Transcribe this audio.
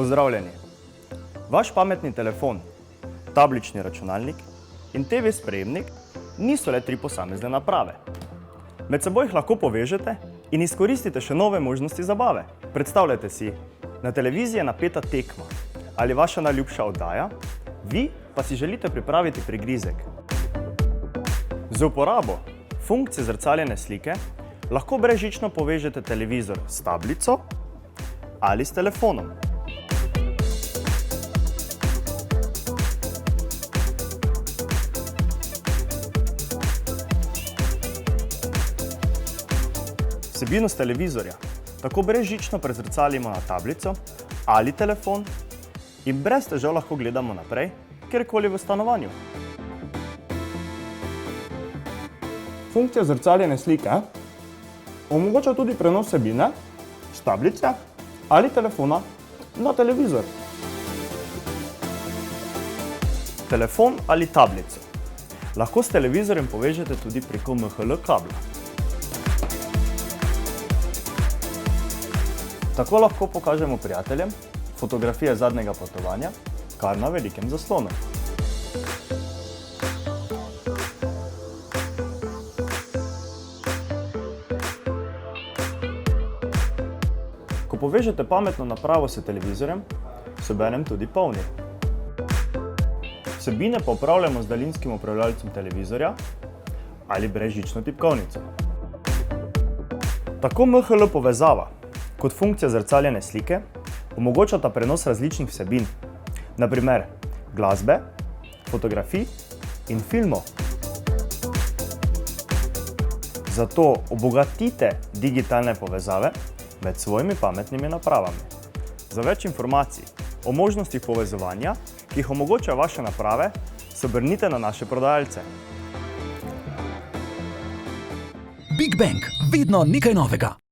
Pozdravljeni! Vaš pametni telefon, tablični računalnik in TV sprejemnik niso le tri posamezne naprave. Med seboj jih lahko povežete in izkoristite še nove možnosti zabave. Predstavljajte si, na televiziji je napeta tekma ali vaša najljubša oddaja, vi pa si želite pripraviti prigrizek. Z uporabo funkcije zrcaljene slike lahko brezžično povežete televizor s tablico ali s telefonom. Vsebino s televizorja tako brezžično prezrcalimo na tablico ali telefon in brez težav lahko gledamo naprej, kjerkoli v stanovanju. Funkcija zrcaljene slike omogoča tudi prenos vsebine s tablice ali telefona na televizor. Telefon ali tablico lahko s televizorjem povežete tudi preko MHL kabla. Tako lahko pokažemo prijateljem fotografije zadnjega potovanja kar na velikem zaslonu. Ko povežete pametno napravo s televizorjem, se obenem tudi polni. Vsebine pa upravljamo z daljinskim upravljalcem televizorja ali brezžično tipkovnico. Tako MHL povezava kot funkcija zrcaljene slike omogočata prenos različnih vsebin, na primer glasbe, fotografij in filmov. Zato obogatite digitalne povezave med svojimi pametnimi napravami. Za več informacij o možnostih povezovanja, ki jih omogočajo vaše naprave, se obrnite na naše prodajalce. Big Bang, vedno nekaj novega.